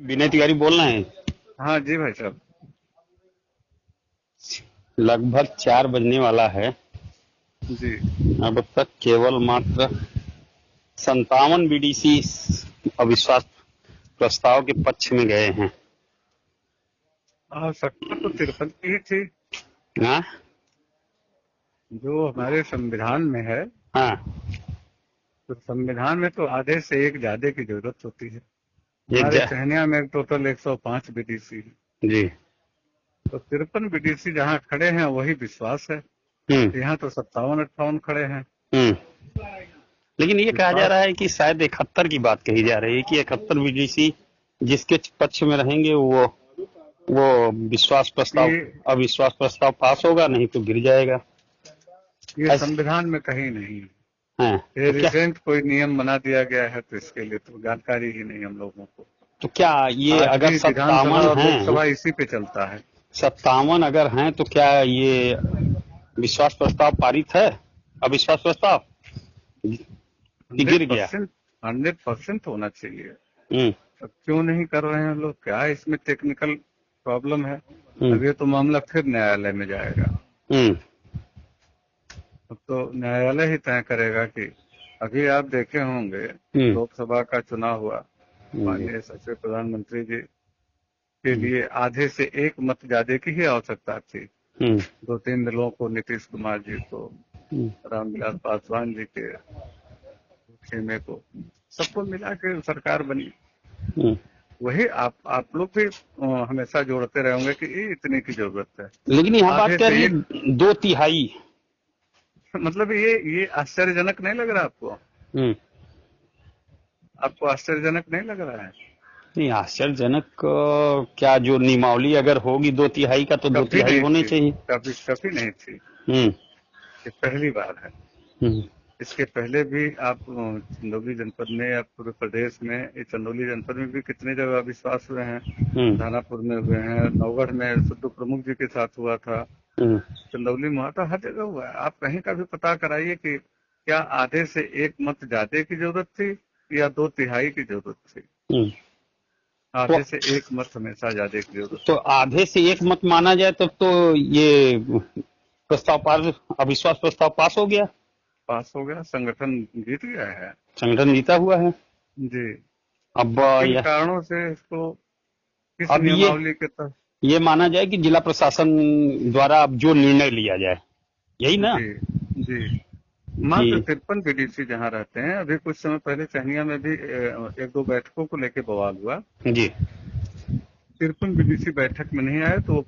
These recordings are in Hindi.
विनय तिवारी बोल रहे हैं। हाँ जी भाई साहब। लगभग 4 बजने वाला है। जी। अब तक केवल मात्र 57 बीडीसी अविश्वास प्रस्ताव के पक्ष में गए हैं। आवश्यकता तो 53 की ही थी हाँ जो हमारे संविधान में है। हाँ। तो संविधान में तो आधे से एक ज्यादा की जरूरत होती है। ये हमारे सहनिया में टोटल 105 बीडीसी है। जी। तो 53 बीडीसी जहाँ खड़े हैं वही विश्वास है। हम्म यहाँ तो 57-58 खड़े हैं। हम्म। लेकिन ये कहा जा विश्वास रहा है कि शायद 71 की बात कही जा रही है कि 71 बीडीसी जिसके पक्ष में रहेंगे वो विश्वास प्रस्ताव ये अविश्वास प्रस्ताव पास होगा, नहीं तो गिर जाएगा। ये ऐसे संविधान में कहीं नहीं है। हैं ये तो क्या रिसेंट कोई नियम बना दिया गया है, तो इसके लिए तो जानकारी ही नहीं हम लोगों को। तो क्या ये आज अगर भी विधानसभा 57 और हैं, लोकसभा इसी पे चलता है। 57 अगर हैं, तो क्या ये विश्वास प्रस्ताव पारित है, अविश्वास प्रस्ताव कि हंड्रेड गिर गया? परसेंट 100% होना चाहिए। हम्म अब क्यों नहीं कर रहे हैं लोग? क्या इसमें टेक्निकल प्रॉब्लम है? हम्म अब ये तो मामला फिर न्यायालय में जाएगा। हम्म अब तो न्यायालय ही तय करेगा कि अभी आप देखे होंगे हम्म लोकसभा का चुनाव हुआ। जी। माननीय सचिव प्रधानमंत्री जी के हम्म लिए आधे से एक मत ज्यादा की ही आवश्यकता थी। हम्म दो तीन दलों को, नीतीश कुमार जी को, हम्म रामविलास पासवान जी के खेमे को, सबको मिला के सरकार बनी। हम्म। वही आप लोग भी हमेशा जोड़ते रहेंगे कि ये इतने की जरूरत है। लेकिन यहाँ बात आधे कर से रही एक। है 2/3। मतलब ये आश्चर्यजनक नहीं लग रहा आपको? हम्म। आपको आश्चर्यजनक नहीं लग रहा है? नहीं, आश्चर्यजनक क्या, जो नियमावली अगर होगी 2/3 का, तो दो कभी तिहाई नहीं होने थी। चाहिए। कभी कभी नहीं थी। हम्म ये पहली बार है। हम्म इसके पहले भी आप चंदौली जनपद में या पूरे प्रदेश में, ये चंदौली जनपद में भी कितने जगह अविश्वास हुए हैं। हम्म दानापुर में हुए हैं, नौगढ़ में सुद्दू प्रमुख जी के साथ हुआ था, हम्म चंदौली में हुआ था, हर जगह हुआ है। आप कहीं का भी पता कराइए कि क्या आधे से एक मत ज्यादा की जरूरत थी या 2/3 की जरूरत थी। हम्म। तो आधे से एक मत हमेशा ज्यादा की जरूरत तो होती है। आधे से एक मत माना जाए तब तो ये प्रस्ताव पास, अविश्वास प्रस्ताव पास हो गया। पास हो गया, संगठन जीत गया है। संगठन जीता हुआ है। जी। अब तो किन यह कारणों से इसको, किस अब नियमावली के तहत? ये माना जाए कि जिला प्रशासन द्वारा अब जो निर्णय लिया जाए, यही ना? जी। जी। कि मात्र 53 बीडीसी जहाँ रहते हैं। अभी कुछ समय पहले सहनिया में भी एक दो बैठकों को लेकर बवाल हुआ। जी। 53 बीडीसी बैठक में नहीं आए तो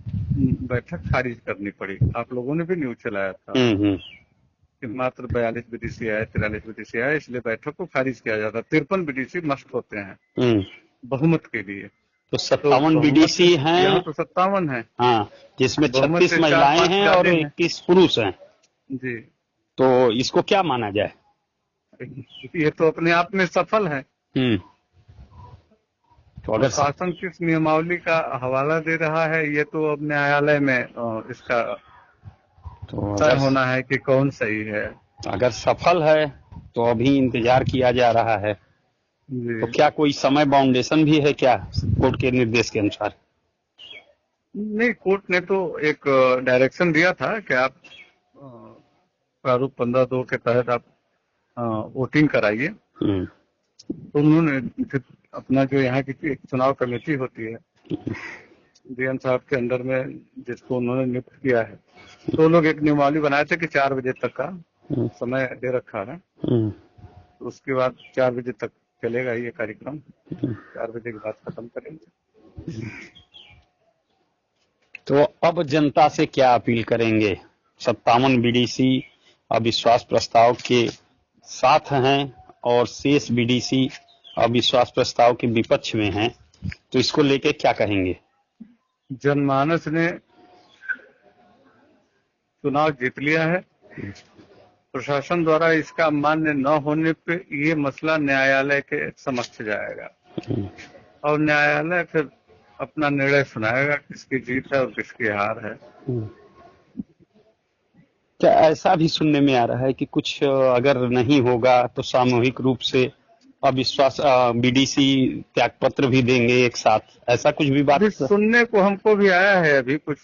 बैठक खारिज करनी पड़ी। आप लोगों ने भी न्यूज चलाया था हम्म। कि मात्र 42 बीडीसी आए, 43 बीडीसी आए, इसलिए बैठक को खारिज किया जाता। 53 बीडीसी मस्ट होते हैं हम्म। बहुमत के लिए। तो तो 57 बहुमत से बीडीसी यहाँ हैं। तो 57 है। हाँ, जिसमें बहुमत 36 से चार महिलाएं पांच हैं और ज्यादा हैं। 21 पुरुष हैं। जी। तो इसको क्या माना जाए? ये तो अपने आप में सफल है। हम्म। तो और अगर शासन किस नियमावली का हवाला दे रहा है, ये तो अब न्यायालय में इसका तो तय अगर होना है कि कौन सही है। अगर सफल है तो अभी इंतजार किया जा रहा है। तो जी। क्या कोई समय बाउंडेशन भी है क्या, कोर्ट के निर्देश के अनुसार? नहीं, कोर्ट ने तो एक डायरेक्शन दिया था कि आप प्रारूप 15(2) के तहत आप वोटिंग कराइए। हम्म तो उन्होंने फिर अपना जो यहाँ की एक चुनाव कमेटी होती है डीएम साहब के अंडर में, जिसको उन्होंने नियुक्त किया है, तो वो लोग एक नियमावली बनाए थे कि 4 बजे तक का हम्म समय दे रखा है। हम्म तो उसके बाद 4 बजे तक चलेगा ये कार्यक्रम। 4 बजे के बाद खत्म करेंगे। तो अब जनता से क्या अपील करेंगे? 57 बीडीसी अविश्वास प्रस्ताव के साथ हैं और शेष बीडीसी अविश्वास प्रस्ताव के विपक्ष में हैं, तो इसको लेके क्या कहेंगे? जनमानस ने चुनाव जीत लिया है। प्रशासन द्वारा इसका मान्य न होने पे ये मसला न्यायालय के समक्ष जाएगा और न्यायालय फिर अपना निर्णय सुनाएगा, किसकी जीत है और किसकी हार है। क्या ऐसा भी सुनने में आ रहा है कि कुछ अगर नहीं होगा तो सामूहिक रूप से अविश्वास बीडीसी त्याग पत्र भी देंगे एक साथ, ऐसा कुछ भी बात अभी सुनने को हमको भी आया है, अभी कुछ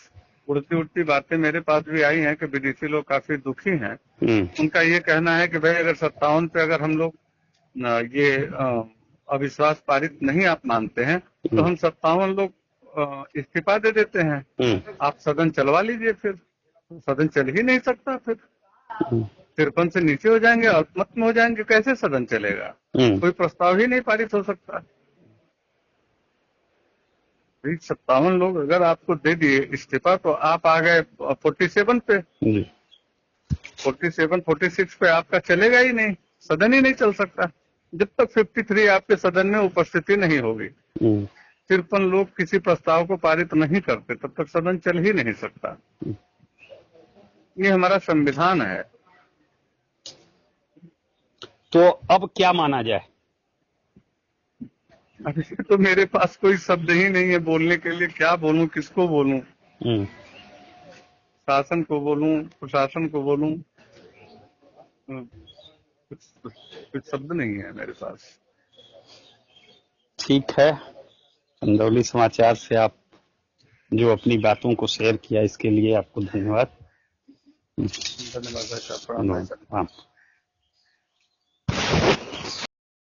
उड़ती उड़ती बातें मेरे पास भी आई हैं कि बीडीसी लोग काफी दुखी हैं। उनका ये कहना है कि भाई अगर 57 पे अगर हम लोग ये अविश्वास पारित नहीं आप मानते हैं तो हम 57 लोग इस्तीफा दे देते हैं, आप सदन चलवा लीजिए। फिर सदन चल ही नहीं सकता, फिर 53 से नीचे हो जाएंगे, अल्पमत में हो जाएंगे, कैसे सदन चलेगा? कोई प्रस्ताव ही नहीं पारित हो सकता। 57 लोग अगर आपको दे दिए इस्तीफा तो आप आ गए 47 पे, 47 46 पे आपका चलेगा ही नहीं, सदन ही नहीं चल सकता जब तक 53 आपके सदन में उपस्थिति नहीं होगी। 53 लोग किसी प्रस्ताव को पारित नहीं करते तब तक सदन चल ही नहीं सकता। ये हमारा संविधान है। तो अब क्या माना जाए? अभी तो मेरे पास कोई शब्द ही नहीं है बोलने के लिए, क्या बोलूं, किसको बोलूं? शासन को बोलूं, प्रशासन को बोलूं, कुछ शब्द नहीं है मेरे पास। ठीक है, चंदौली समाचार से आप जो अपनी बातों को शेयर किया इसके लिए आपको धन्यवाद। धन्यवाद भाई साहब।